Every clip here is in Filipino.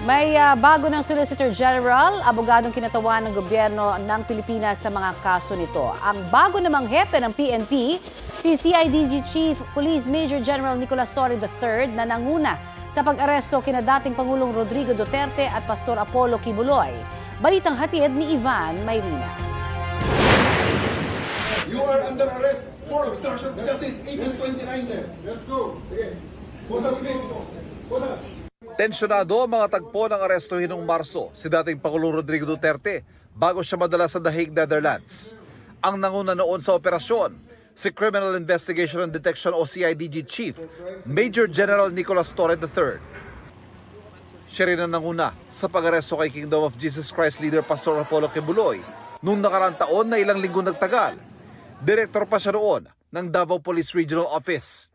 May bago ng Solicitor General, abogadong kinatawan ng gobyerno ng Pilipinas sa mga kaso nito. Ang bago namang hepe ng PNP, si CIDG Chief Police Major General Nicolas Torre III na nanguna sa pag-aresto kina dating Pangulong Rodrigo Duterte at Pastor Apollo Kibuloy. Balitang hatid ni Ivan Mayrina. You are under arrest for obstruction of justice, 1829, sir. Let's go. Okay. Posas, please. Posas. Tensyonado ang mga tagpo ng arestuhin noong Marso si dating Pangulong Rodrigo Duterte bago siya madala sa The Hague, Netherlands. Ang nanguna noon sa operasyon, si Criminal Investigation and Detection o CIDG Chief Major General Nicolas Torre III. Siya rin ang nanguna sa pag-aresto kay Kingdom of Jesus Christ leader Pastor Apollo Kibuloy noong nakaraang taon na ilang linggo nagtagal. Direktor pa siya noon ng Davao Police Regional Office.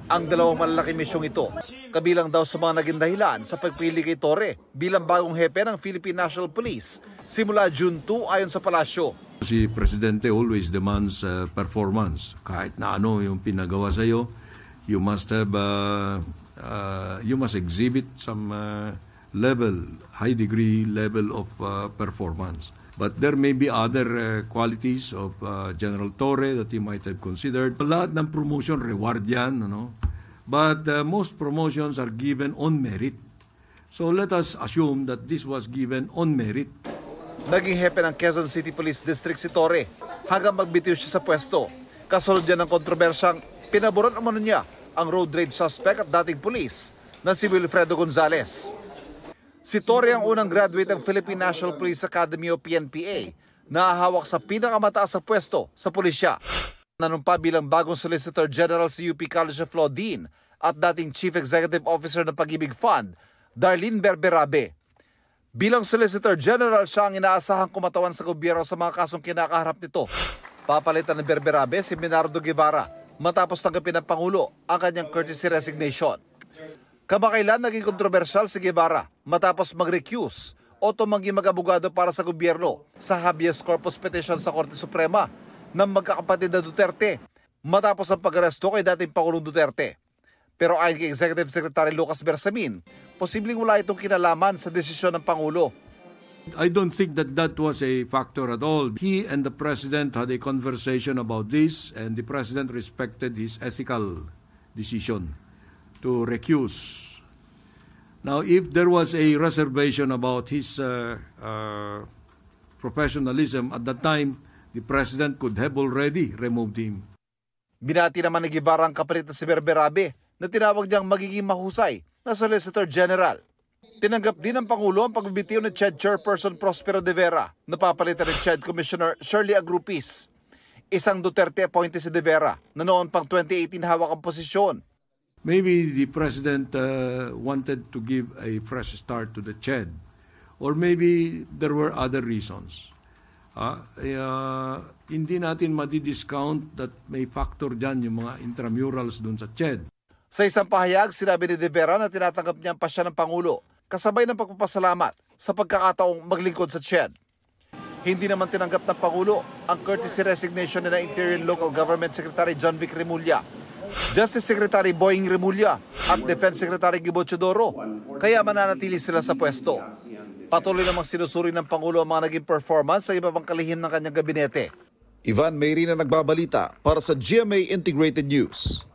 Ang dalawang malalaking misyong ito, kabilang daw sa mga naging dahilan sa pagpili kay Torre bilang bagong hepe ng Philippine National Police simula June 2 ayon sa palasyo. Si Presidente always demands performance. Kahit na ano yung pinagawa sa iyo, you must exhibit some high degree level of performance. But there may be other qualities of General Torre that he might have considered. Lahat ng promotion, reward yan. Ano? But most promotions are given on merit. So let us assume that this was given on merit. Naging hepe ng Quezon City Police District si Torre hanggang magbitiw siya sa pwesto. Kasunod yan ng kontrobersyang pinaboran umano niya ang road rage suspect at dating pulis na si Wilfredo Gonzales. Si Torre ang unang graduate ng Philippine National Police Academy o PNPA na hawak sa pinakamataas na pwesto sa pulisya. Nanumpa bilang bagong Solicitor General sa UP College of Law Dean at dating Chief Executive Officer ng Pag-ibig Fund, Darlene Berberabe. Bilang Solicitor General siya ang inaasahang kumatawan sa gobyerno sa mga kasong kinakaharap nito. Papalitan ng Berberabe si Menardo Guevara matapos tanggapin ng Pangulo ang kanyang courtesy resignation. Kamakailan naging kontrobersyal si Guevara matapos mag-recuse o tumanggi mag-abogado para sa gobyerno sa habeas corpus petition sa Korte Suprema ng magkakapatid na Duterte matapos ang pag-aresto kay dating Pangulong Duterte. Pero ayon kay Executive Secretary Lucas Bersamin, posibleng wala itong kinalaman sa desisyon ng Pangulo. I don't think that was a factor at all. He and the President had a conversation about this and the President respected his ethical decision to recuse. Now, if there was a reservation about his professionalism at that time, the President could have already removed him. Binati naman ni Guevara ang kapalit na si Berberabe na tinawag niyang magiging mahusay na Solicitor General. Tinanggap din ng Pangulo ang pagbibitiw ni CHED Chairperson Prospero De Vera na papalitan ni CHED Commissioner Shirley Agrupis. Isang Duterte appointee si De Vera na noon pang 2018 hawak ang posisyon. Maybe the President wanted to give a fresh start to the CHED, or maybe there were other reasons. Hindi natin madi-discount that may factor dyan yung mga intramurals dun sa CHED. Sa isang pahayag, sinabi ni De Vera na tinatanggap niya ang pasya ng Pangulo kasabay ng pagpapasalamat sa pagkakataong maglingkod sa CHED. Hindi naman tinanggap ng Pangulo ang courtesy resignation ni Interior and Local Government Secretary John Vic Remulla, Justice Secretary Boying Remulla at Defense Secretary Gibo Chodoro, kaya mananatili sila sa pwesto. Patuloy namang sinusuri ng Pangulo ang mga naging performance sa iba pang kalihim ng kanyang gabinete. Ivan Mayrina nagbabalita para sa GMA Integrated News.